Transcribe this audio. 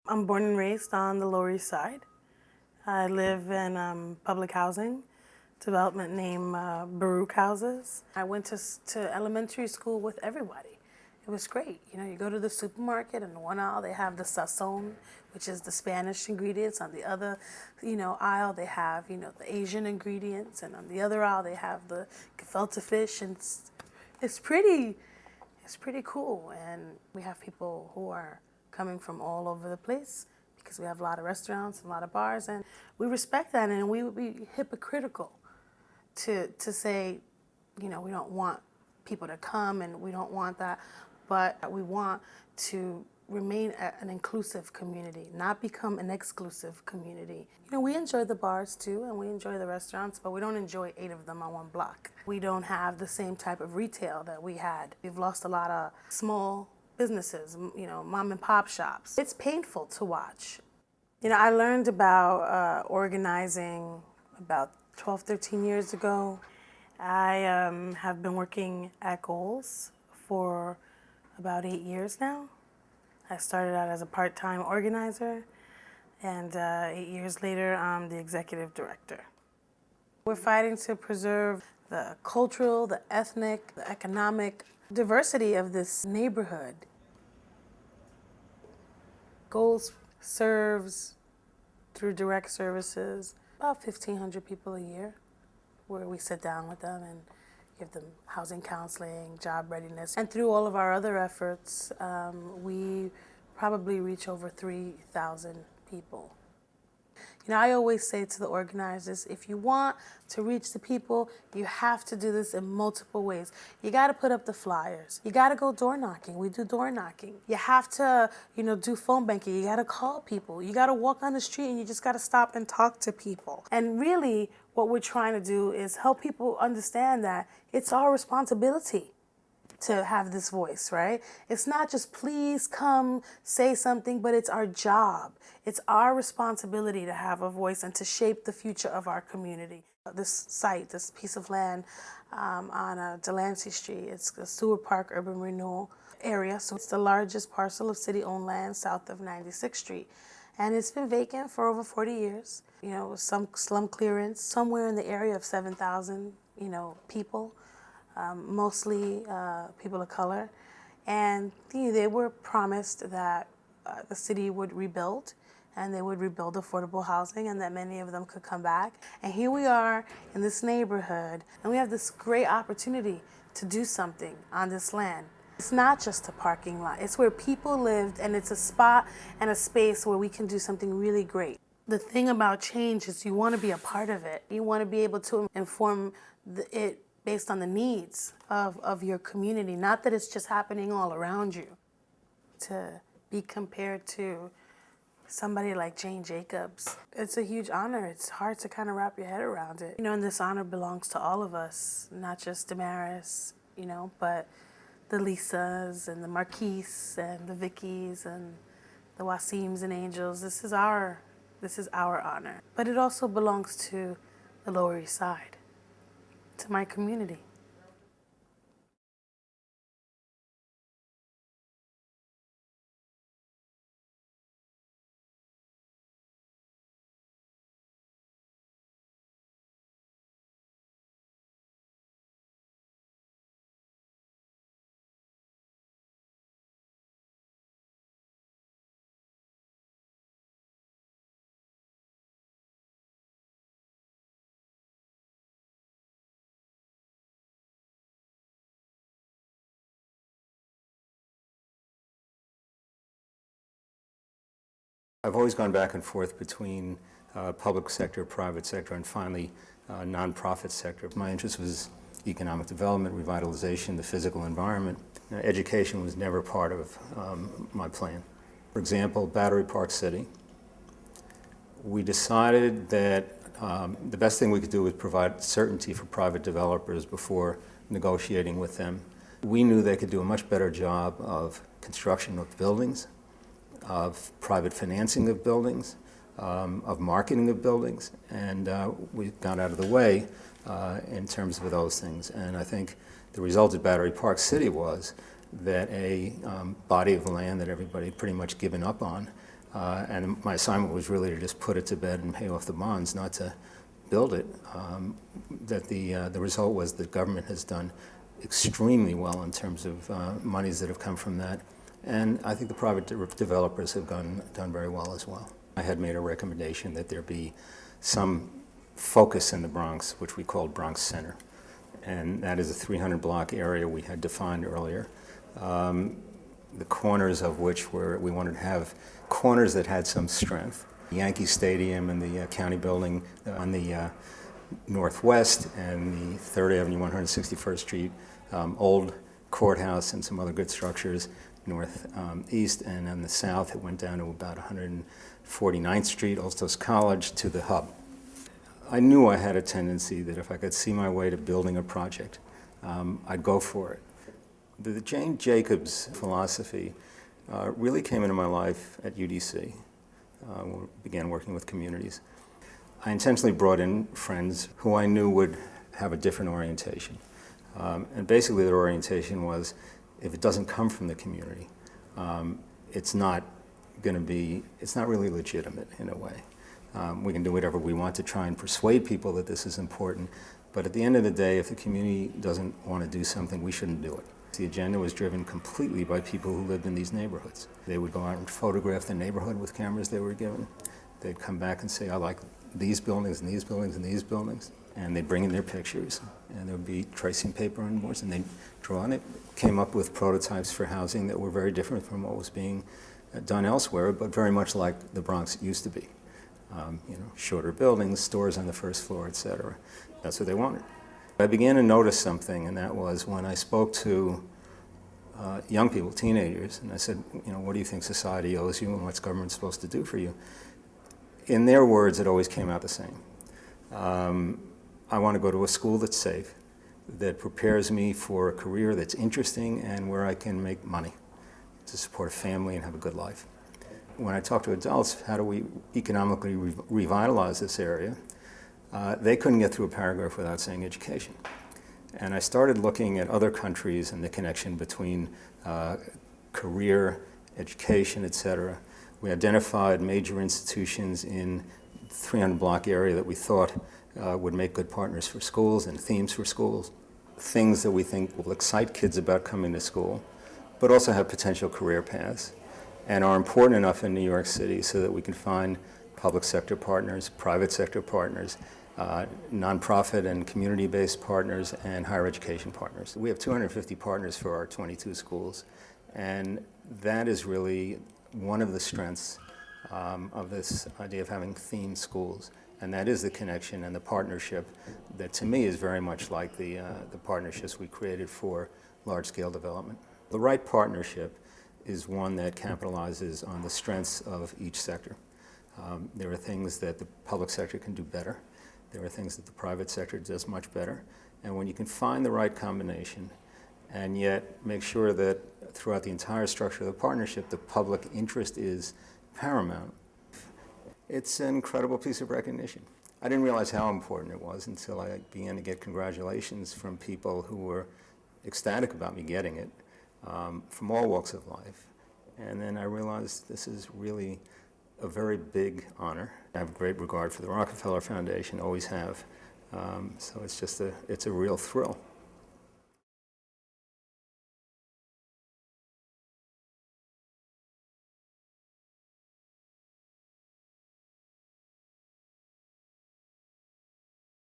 I'm born and raised on the Lower East Side. I live in public housing development named Baruch Houses. I went to elementary school with everybody. It was great. You know, you go to the supermarket and in one aisle they have the sazon, which is the Spanish ingredients. On the other, aisle they have, the Asian ingredients, and on the other aisle they have the gefilte fish, and it's pretty cool. And we have people who are coming from all over the place because we have a lot of restaurants and a lot of bars, and we respect that, and we would be hypocritical to say, we don't want people to come and we don't want that, but we want to remain an inclusive community, not become an exclusive community. We enjoy the bars too, and we enjoy the restaurants, but we don't enjoy 8 of them on one block. We don't have the same type of retail that we had. We've lost a lot of small businesses, mom and pop shops. It's painful to watch. I learned about organizing about 12, 13 years ago. I have been working at GOLES for about 8 years now. I started out as a part-time organizer, and 8 years later, I'm the executive director. We're fighting to preserve the cultural, the ethnic, the economic diversity of this neighborhood. GOLES serves, through direct services, about 1,500 people a year, where we sit down with them and give them housing counseling, job readiness. And through all of our other efforts, we probably reach over 3,000 people. I always say to the organizers, if you want to reach the people, you have to do this in multiple ways. You got to put up the flyers. You got to go door knocking. We do door knocking. You have to, do phone banking. You got to call people. You got to walk on the street and you just got to stop and talk to people. And really, what we're trying to do is help people understand that it's our responsibility to have this voice, right? It's not just please come say something, but it's our job. It's our responsibility to have a voice and to shape the future of our community. This site, this piece of land on Delancey Street, it's the Stewart Park Urban Renewal area. So it's the largest parcel of city-owned land south of 96th Street. And it's been vacant for over 40 years. Some slum clearance, somewhere in the area of 7,000, people. Mostly people of color, and they were promised that the city would rebuild, and they would rebuild affordable housing, and that many of them could come back. And here we are in this neighborhood, and we have this great opportunity to do something on this land. It's not just a parking lot, it's where people lived, and it's a spot and a space where we can do something really great. The thing about change is you want to be a part of it. You want to be able to inform it based on the needs of your community, not that it's just happening all around you. To be compared to somebody like Jane Jacobs, it's a huge honor. It's hard to kind of wrap your head around it. And this honor belongs to all of us, not just Damaris, but the Lisas and the Marquise and the Vickies and the Wasims and Angels. This is our honor. But it also belongs to the Lower East Side, to my community. I've always gone back and forth between public sector, private sector, and finally nonprofit sector. My interest was economic development, revitalization, the physical environment. Education was never part of my plan. For example, Battery Park City. We decided that the best thing we could do was provide certainty for private developers before negotiating with them. We knew they could do a much better job of construction of buildings, of private financing of buildings, of marketing of buildings, and we got out of the way in terms of those things. And I think the result at Battery Park City was that a body of land that everybody had pretty much given up on And my assignment was really to just put it to bed and pay off the bonds, not to build it. The result was the government has done extremely well in terms of monies that have come from that. And I think the private developers have done very well as well. I had made a recommendation that there be some focus in the Bronx, which we called Bronx Center. And that is a 300-block area we had defined earlier. The corners of which we wanted to have corners that had some strength. Yankee Stadium and the county building on the northwest, and the 3rd Avenue, 161st Street, old courthouse and some other good structures northeast, and on the south it went down to about 149th Street, Ulster College, to the hub. I knew I had a tendency that if I could see my way to building a project, I'd go for it. The Jane Jacobs philosophy really came into my life at UDC. We began working with communities. I intentionally brought in friends who I knew would have a different orientation. And basically their orientation was, if it doesn't come from the community, it's not really legitimate in a way. We can do whatever we want to try and persuade people that this is important, but at the end of the day, if the community doesn't want to do something, we shouldn't do it. The agenda was driven completely by people who lived in these neighborhoods. They would go out and photograph the neighborhood with cameras they were given. They'd come back and say, I like these buildings and these buildings and these buildings. And they'd bring in their pictures, and there would be tracing paper on boards, and they'd draw on it. Came up with prototypes for housing that were very different from what was being done elsewhere, but very much like the Bronx used to be. Shorter buildings, stores on the first floor, et cetera. That's what they wanted. I began to notice something, and that was when I spoke to young people, teenagers, and I said, what do you think society owes you and what's government supposed to do for you? In their words, it always came out the same. I want to go to a school that's safe, that prepares me for a career that's interesting and where I can make money to support a family and have a good life. When I talk to adults, how do we economically revitalize this area? They couldn't get through a paragraph without saying education. And I started looking at other countries and the connection between career, education, et cetera. We identified major institutions in the 300-block area that we thought would make good partners for schools and themes for schools. Things that we think will excite kids about coming to school, but also have potential career paths, and are important enough in New York City so that we can find public sector partners, private sector partners, nonprofit and community-based partners, and higher education partners. We have 250 partners for our 22 schools, and that is really one of the strengths of this idea of having themed schools, and that is the connection and the partnership that to me is very much like the partnerships we created for large-scale development. The right partnership is one that capitalizes on the strengths of each sector. There are things that the public sector can do better. There are things that the private sector does much better. And when you can find the right combination and yet make sure that throughout the entire structure of the partnership, the public interest is paramount, it's an incredible piece of recognition. I didn't realize how important it was until I began to get congratulations from people who were ecstatic about me getting it, from all walks of life. And then I realized this is really a very big honor. I have great regard for the Rockefeller Foundation, always have. So it's a real thrill.